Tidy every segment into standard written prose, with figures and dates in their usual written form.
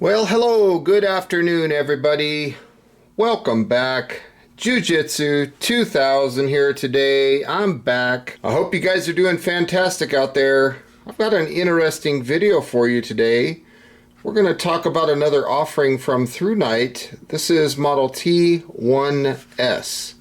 Well, hello, good afternoon, everybody. Welcome back. Jiu-Jitsu 2000 here today. I'm back. I hope you guys are doing fantastic out there. I've got an interesting video for you today. We're going to talk about another offering from ThruNite. This is model T1S.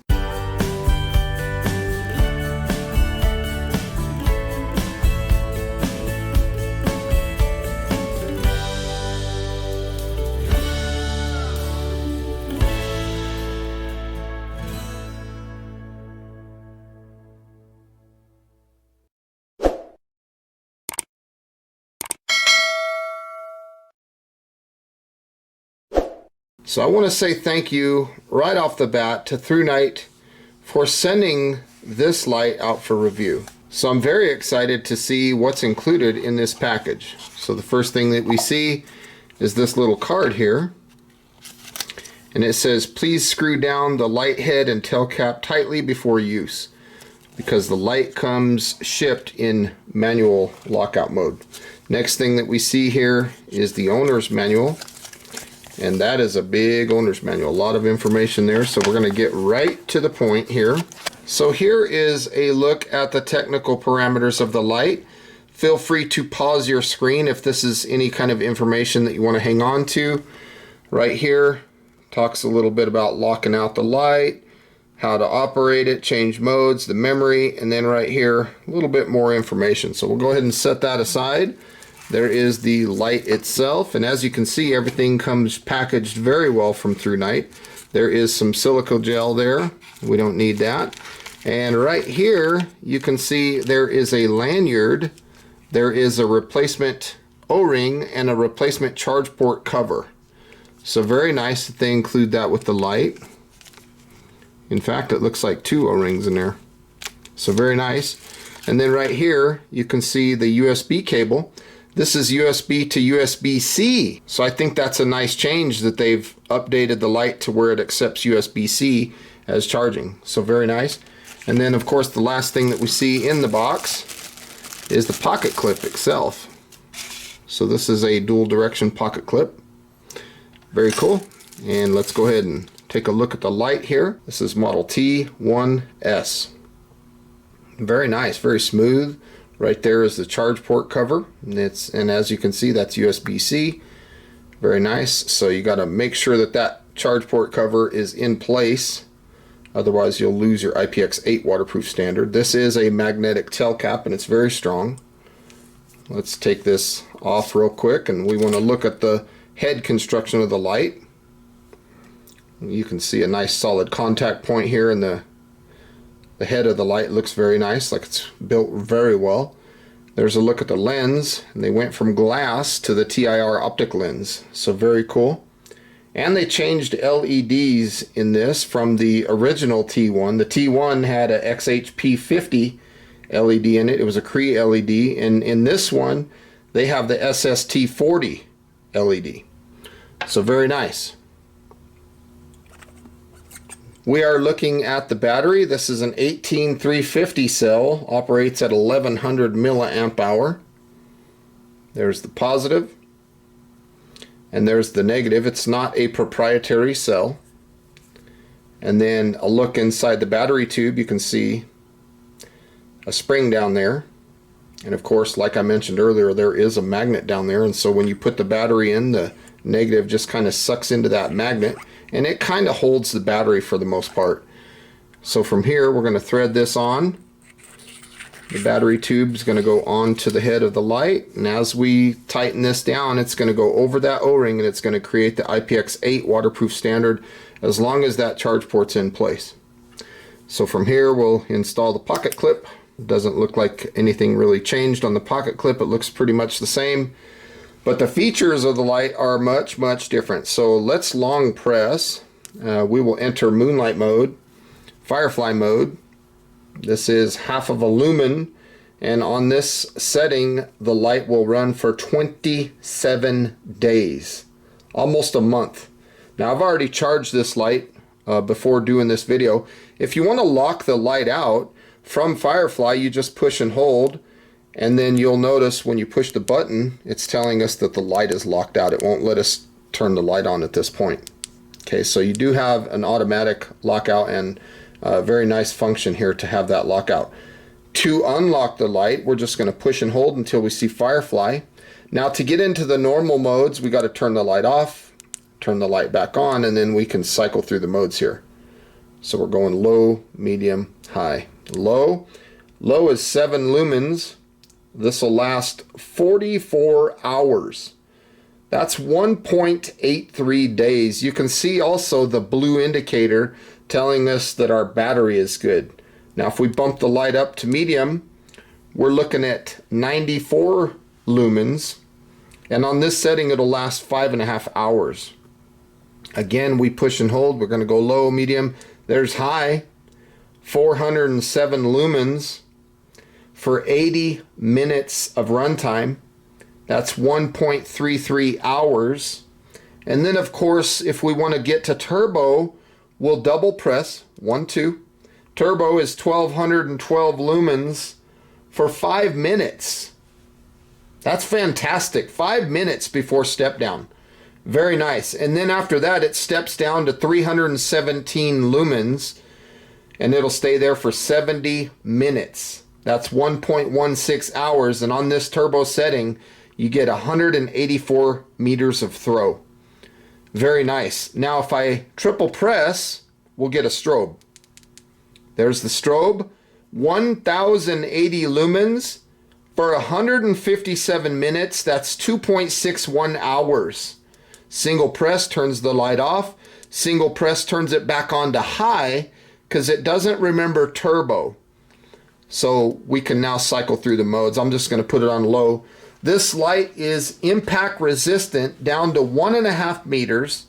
So I want to say thank you right off the bat to ThruNite for sending this light out for review. So I'm very excited to see what's included in this package. So the first thing that we see is this little card here. And it says, please screw down the light head and tail cap tightly before use, because the light comes shipped in manual lockout mode. Next thing that we see here is the owner's manual. And that is a big owner's manual, a lot of information there. So we're going to get right to the point here. So here is a look at the technical parameters of the light. Feel free to pause your screen if this is any kind of information that you want to hang on to. Right here talks a little bit about locking out the light, how to operate it, change modes, the memory, and then right here a little bit more information. So we'll go ahead and set that aside. There is the light itself, and as you can see, everything comes packaged very well from ThruNite. There is some silica gel there. We don't need that. And right here you can see there is a lanyard, there is a replacement O-ring, and a replacement charge port cover. So very nice that they include that with the light. In fact, it looks like two O-rings in there. So very nice. And then right here you can see the USB cable. This is USB to USB-C, so I think that's a nice change that they've updated the light to where it accepts USB-C as charging. So very nice. And then of course the last thing that we see in the box is the pocket clip itself. So this is a dual direction pocket clip. Very cool. And let's go ahead and take a look at the light here. This is model T1S. Very nice, very smooth. Right there is the charge port cover, and as you can see, that's USB-C. Very nice. So you got to make sure that that charge port cover is in place, otherwise you'll lose your IPX8 waterproof standard. This is a magnetic tail cap and it's very strong. Let's take this off real quick, and we want to look at the head construction of the light. You can see a nice solid contact point here, and the head of the light looks very nice, like it's built very well. There's a look at the lens, and they went from glass to the TIR optic lens, so very cool. And they changed LEDs in this from the original T1. The T1 had a XHP50 LED in it. It was a Cree LED, and in this one they have the SST40 LED. So very nice. We are looking at the battery. This is an 18350 cell, operates at 1100 milliamp hour. There's the positive, and there's the negative. It's not a proprietary cell. And then a look inside the battery tube, you can see a spring down there. And of course, like I mentioned earlier, there is a magnet down there, and so when you put the battery in, the negative just kind of sucks into that magnet, and it kind of holds the battery for the most part. So from here we're going to thread this on. The battery tube is going to go on to the head of the light, and as we tighten this down, it's going to go over that O-ring, and it's going to create the IPX8 waterproof standard as long as that charge port's in place. So from here we'll install the pocket clip. It doesn't look like anything really changed on the pocket clip. It looks pretty much the same. But the features of the light are much different. So let's long press. We will enter moonlight mode, firefly mode. This is half of a lumen, and on this setting the light will run for 27 days, almost a month. Now I've already charged this light before doing this video. If you want to lock the light out from Firefly, you just push and hold, and then you'll notice when you push the button, it's telling us that the light is locked out. It won't let us turn the light on at this point. Okay, so you do have an automatic lockout, and a very nice function here to have that lockout. To unlock the light, we're just going to push and hold until we see Firefly. Now to get into the normal modes, we got to turn the light off, turn the light back on, and then we can cycle through the modes here. So we're going low, medium, high. Low is 7 lumens. This will last 44 hours. That's 1.83 days. You can see also the blue indicator telling us that our battery is good. Now if we bump the light up to medium, we're looking at 94 lumens. And on this setting, it'll last 5.5 hours. Again, we push and hold. We're going to go low, medium. There's high, 407 lumens for 80 minutes of runtime. That's 1.33 hours. And then, of course, if we want to get to turbo, we'll double press, 1, 2. Turbo is 1212 lumens for 5 minutes. That's fantastic. 5 minutes before step down. Very nice. And then after that, it steps down to 317 lumens, and it'll stay there for 70 minutes. That's 1.16 hours. And on this turbo setting, you get 184 meters of throw. Very nice. Now, if I triple press, we'll get a strobe. There's the strobe. 1080 lumens for 157 minutes. That's 2.61 hours. Single press turns the light off. Single press turns it back on to high because it doesn't remember turbo. So we can now cycle through the modes. I'm just going to put it on low. This light is impact resistant down to 1.5 meters.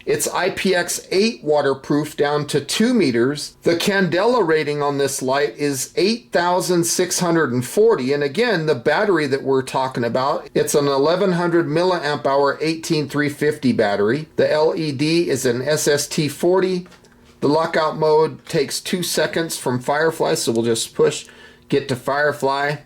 It's IPX8 waterproof down to 2 meters. The candela rating on this light is 8,640. And again, the battery that we're talking about, it's an 1100 milliamp hour 18350 battery. The LED is an SST40. The lockout mode takes 2 seconds from Firefly, so we'll just push, get to Firefly,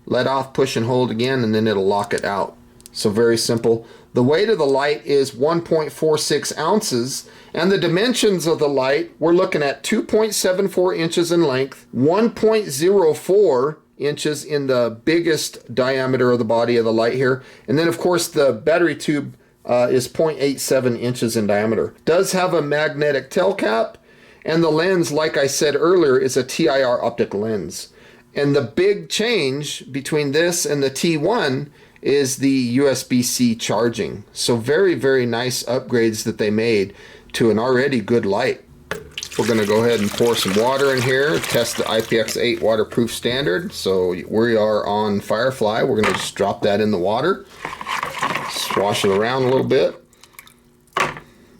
let off, push and hold again, and then it'll lock it out. So very simple. The weight of the light is 1.46 ounces, and the dimensions of the light, we're looking at 2.74 inches in length, 1.04 inches in the biggest diameter of the body of the light here, and then of course the battery tube is 0.87 inches in diameter. Does have a magnetic tail cap, and the lens, like I said earlier, is a TIR optic lens. And the big change between this and the T1 is the USB-C charging. So very, very nice upgrades that they made to an already good light. We're going to go ahead and pour some water in here, test the IPX8 waterproof standard. So we are on Firefly. We're going to just drop that in the water, swash it around a little bit.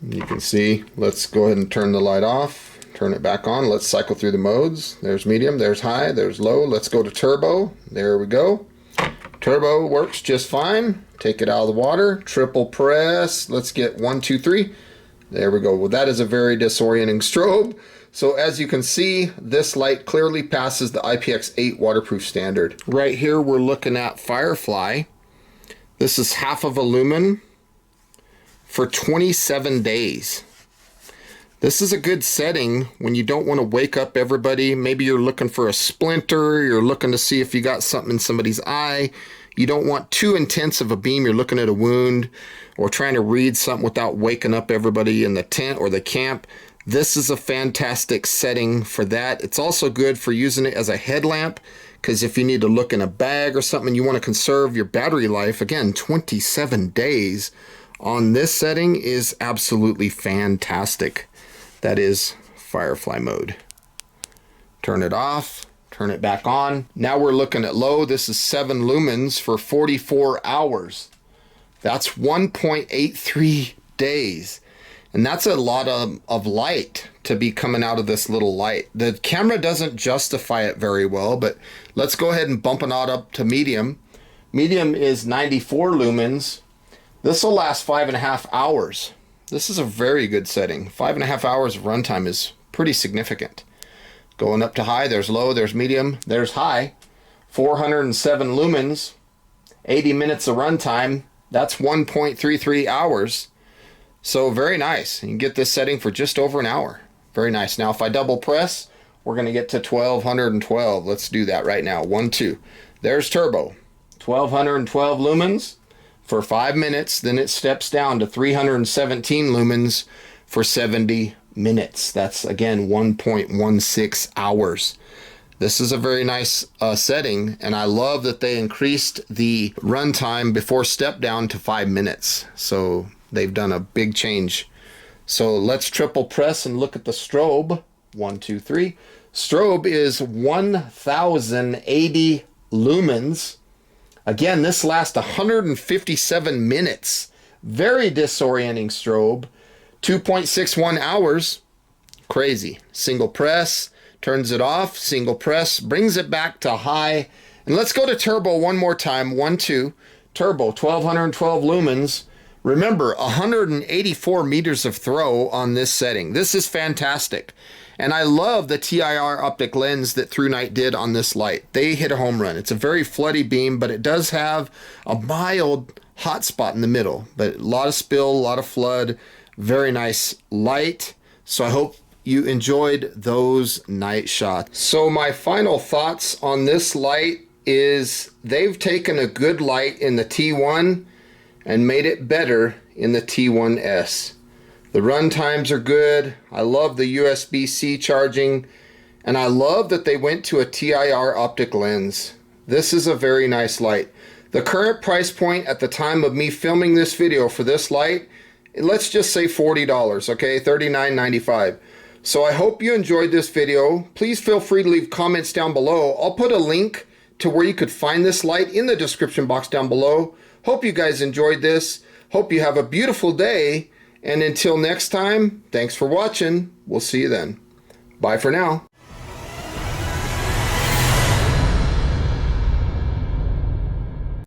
You can see, let's go ahead and turn the light off, turn it back on. Let's cycle through the modes. There's medium, there's high, there's low. Let's go to turbo. There we go. Turbo works just fine. Take it out of the water, triple press. Let's get 1, 2, 3. There we go. Well, that is a very disorienting strobe. So as you can see, this light clearly passes the IPX8 waterproof standard. Right here, we're looking at Firefly. This is half of a lumen for 27 days. This is a good setting when you don't want to wake up everybody. Maybe you're looking for a splinter, you're looking to see if you got something in somebody's eye. You don't want too intense of a beam. You're looking at a wound or trying to read something without waking up everybody in the tent or the camp. This is a fantastic setting for that. It's also good for using it as a headlamp, because if you need to look in a bag or something, you want to conserve your battery life. Again, 27 days on this setting is absolutely fantastic. That is Firefly mode. Turn it off, turn it back on. Now we're looking at low. This is 7 lumens for 44 hours. That's 1.83 days. And that's a lot of light to be coming out of this little light. The camera doesn't justify it very well, but let's go ahead and bump it up to medium. Medium is 94 lumens. This will last 5.5 hours. This is a very good setting. 5.5 hours of runtime is pretty significant. Going up to high, there's low, there's medium, there's high. 407 lumens, 80 minutes of runtime. That's 1.33 hours. So very nice. You can get this setting for just over an hour. Very nice. Now if I double press, we're going to get to 1212. Let's do that right now. 1, 2. There's turbo. 1212 lumens for 5 minutes. Then it steps down to 317 lumens for 70 minutes. That's again 1.16 hours. This is a very nice setting, and I love that they increased the runtime before step down to 5 minutes. So they've done a big change. So let's triple press and look at the strobe. 1, 2, 3. Strobe is 1080 lumens. Again, this lasts 157 minutes. Very disorienting strobe. 2.61 hours. Crazy. Single press, turns it off. Single press, brings it back to high. And let's go to turbo one more time. 1, 2. Turbo, 1212 lumens. Remember, 184 meters of throw on this setting. This is fantastic. And I love the TIR optic lens that ThruNite did on this light. They hit a home run. It's a very floody beam, but it does have a mild hot spot in the middle. But a lot of spill, a lot of flood. Very nice light. So I hope you enjoyed those night shots. So my final thoughts on this light is they've taken a good light in the T1 and made it better in the T1S. The run times are good. I love the USB-C charging, and I love that they went to a TIR optic lens. This is a very nice light. The current price point at the time of me filming this video for this light, let's just say $40, okay? $39.95. So I hope you enjoyed this video. Please feel free to leave comments down below. I'll put a link to where you could find this light in the description box down below. Hope you guys enjoyed this. Hope you have a beautiful day. And until next time, thanks for watching. We'll see you then. Bye for now.